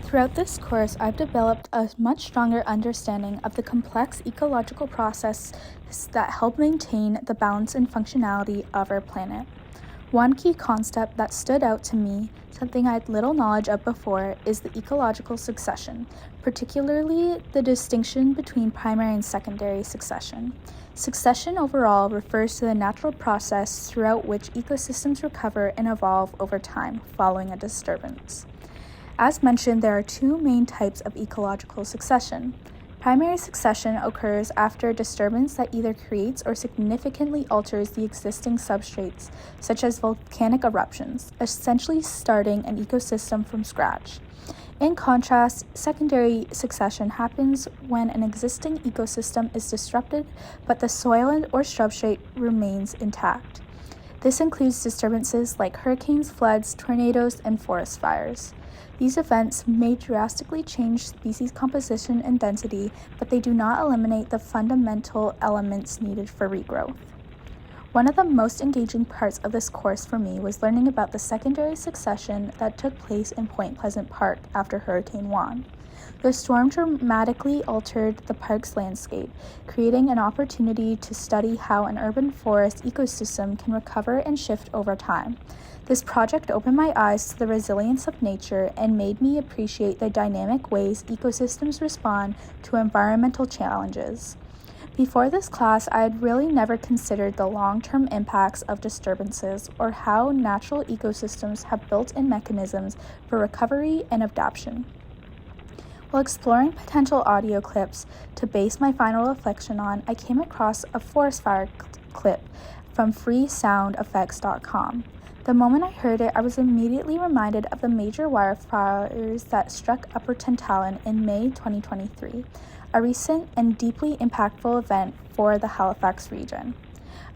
Throughout this course, I've developed a much stronger understanding of the complex ecological processes that help maintain the balance and functionality of our planet. One key concept that stood out to me, something I had little knowledge of before, is the ecological succession, particularly the distinction between primary and secondary succession. Succession overall refers to the natural process throughout which ecosystems recover and evolve over time following a disturbance. As mentioned, there are two main types of ecological succession. Primary succession occurs after a disturbance that either creates or significantly alters the existing substrates, such as volcanic eruptions, essentially starting an ecosystem from scratch. In contrast, secondary succession happens when an existing ecosystem is disrupted, but the soil or substrate remains intact. This includes disturbances like hurricanes, floods, tornadoes, and forest fires. These events may drastically change species composition and density, but they do not eliminate the fundamental elements needed for regrowth. One of the most engaging parts of this course for me was learning about the secondary succession that took place in Point Pleasant Park after Hurricane Juan. The storm dramatically altered the park's landscape, creating an opportunity to study how an urban forest ecosystem can recover and shift over time. This project opened my eyes to the resilience of nature and made me appreciate the dynamic ways ecosystems respond to environmental challenges. Before this class, I had really never considered the long-term impacts of disturbances or how natural ecosystems have built-in mechanisms for recovery and adaptation. While exploring potential audio clips to base my final reflection on, I came across a forest fire clip from freesoundeffects.com. The moment I heard it, I was immediately reminded of the major wildfires that struck Upper Tantallon in May 2023, a recent and deeply impactful event for the Halifax region.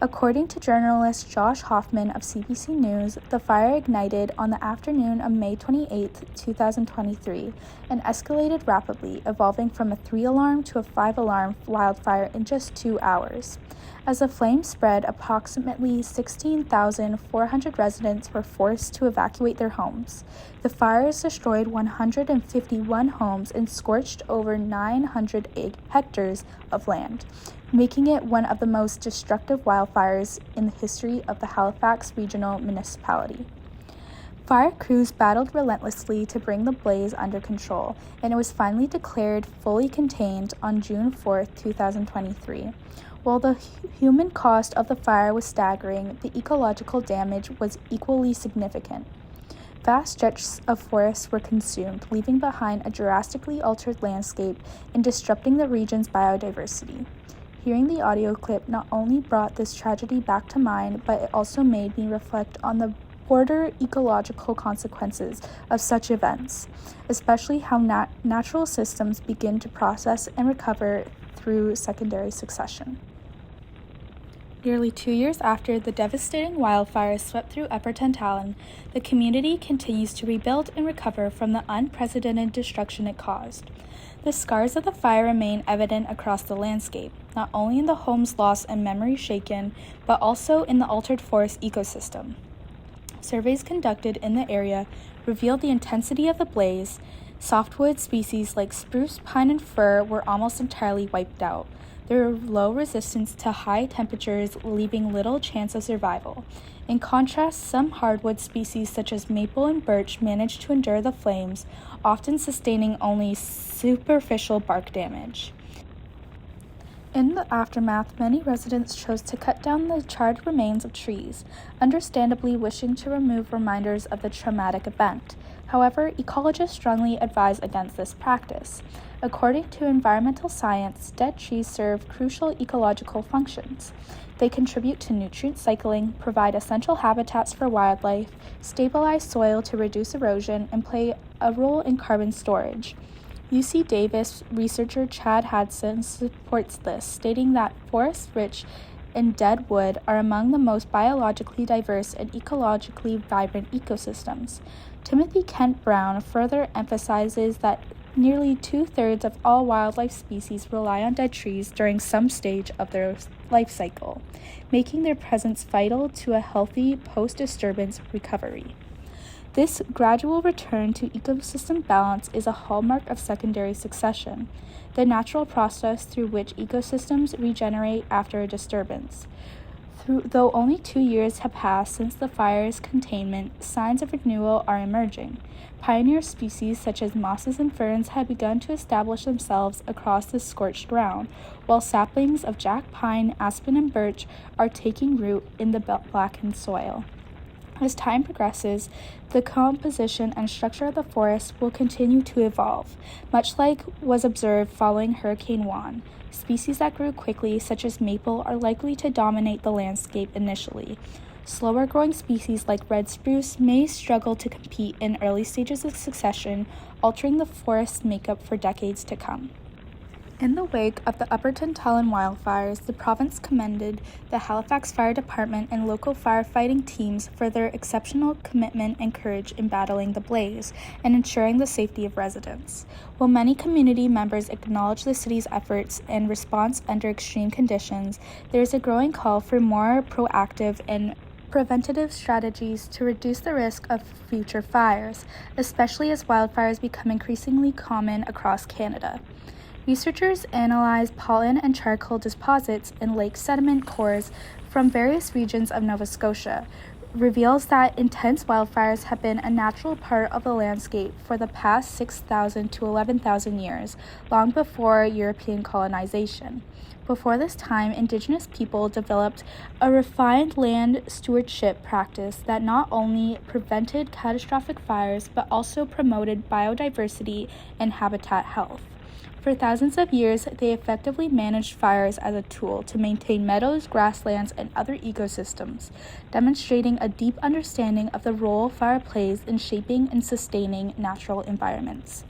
According to journalist Josh Hoffman of CBC News, the fire ignited on the afternoon of May 28, 2023, and escalated rapidly, evolving from a 3-alarm to a 5-alarm wildfire in just 2 hours. As the flames spread, approximately 16,400 residents were forced to evacuate their homes. The fires destroyed 151 homes and scorched over 900 hectares of land, making it one of the most destructive wildfires in the history of the Halifax Regional Municipality. Fire crews battled relentlessly to bring the blaze under control, and it was finally declared fully contained on June 4, 2023. While the human cost of the fire was staggering, the ecological damage was equally significant. Vast stretches of forests were consumed, leaving behind a drastically altered landscape and disrupting the region's biodiversity. Hearing the audio clip not only brought this tragedy back to mind, but it also made me reflect on the broader ecological consequences of such events, especially how natural systems begin to process and recover through secondary succession. Nearly 2 years after the devastating wildfires swept through Upper Tantallon, the community continues to rebuild and recover from the unprecedented destruction it caused. The scars of the fire remain evident across the landscape, not only in the homes lost and memory shaken, but also in the altered forest ecosystem. Surveys conducted in the area revealed the intensity of the blaze. Softwood species like spruce, pine, and fir were almost entirely wiped out. Their low resistance to high temperatures, leaving little chance of survival. In contrast, some hardwood species such as maple and birch managed to endure the flames, often sustaining only superficial bark damage. In the aftermath, many residents chose to cut down the charred remains of trees, understandably wishing to remove reminders of the traumatic event. However, ecologists strongly advise against this practice. According to environmental science, dead trees serve crucial ecological functions. They contribute to nutrient cycling, provide essential habitats for wildlife, stabilize soil to reduce erosion, and play a role in carbon storage. UC Davis researcher Chad Hadson supports this, stating that forests rich in dead wood are among the most biologically diverse and ecologically vibrant ecosystems. Timothy Kent Brown further emphasizes that nearly 2/3 of all wildlife species rely on dead trees during some stage of their life cycle, making their presence vital to a healthy post-disturbance recovery. This gradual return to ecosystem balance is a hallmark of secondary succession, the natural process through which ecosystems regenerate after a disturbance. Though only 2 years have passed since the fire's containment, signs of renewal are emerging. Pioneer species such as mosses and ferns have begun to establish themselves across the scorched ground, while saplings of jack pine, aspen, and birch are taking root in the blackened soil. As time progresses, the composition and structure of the forest will continue to evolve, much like was observed following Hurricane Juan. Species that grew quickly, such as maple, are likely to dominate the landscape initially. Slower-growing species like red spruce may struggle to compete in early stages of succession, altering the forest's makeup for decades to come. In the wake of the Upperton Talon wildfires, the province commended the Halifax Fire Department and local firefighting teams for their exceptional commitment and courage in battling the blaze and ensuring the safety of residents. While many community members acknowledge the city's efforts and response under extreme conditions, there is a growing call for more proactive and preventative strategies to reduce the risk of future fires, especially as wildfires become increasingly common across Canada. Researchers analyzed pollen and charcoal deposits in lake sediment cores from various regions of Nova Scotia, reveals that intense wildfires have been a natural part of the landscape for the past 6,000 to 11,000 years, long before European colonization. Before this time, Indigenous people developed a refined land stewardship practice that not only prevented catastrophic fires but also promoted biodiversity and habitat health. For thousands of years, they effectively managed fires as a tool to maintain meadows, grasslands, and other ecosystems, demonstrating a deep understanding of the role fire plays in shaping and sustaining natural environments.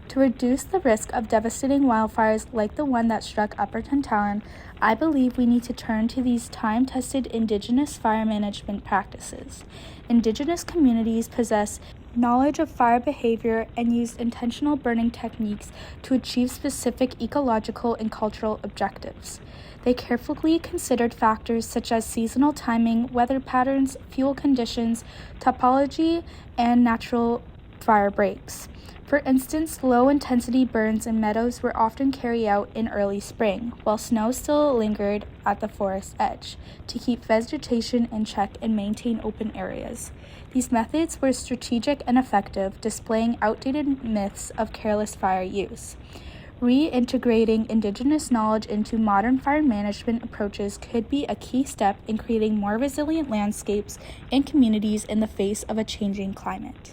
To reduce the risk of devastating wildfires like the one that struck Upperton Talon, I believe we need to turn to these time-tested Indigenous fire management practices. Indigenous communities possess knowledge of fire behavior and use intentional burning techniques to achieve specific ecological and cultural objectives. They carefully considered factors such as seasonal timing, weather patterns, fuel conditions, topology, and natural fire breaks. For instance, low-intensity burns in meadows were often carried out in early spring, while snow still lingered at the forest edge, to keep vegetation in check and maintain open areas. These methods were strategic and effective, displaying outdated myths of careless fire use. Reintegrating Indigenous knowledge into modern fire management approaches could be a key step in creating more resilient landscapes and communities in the face of a changing climate.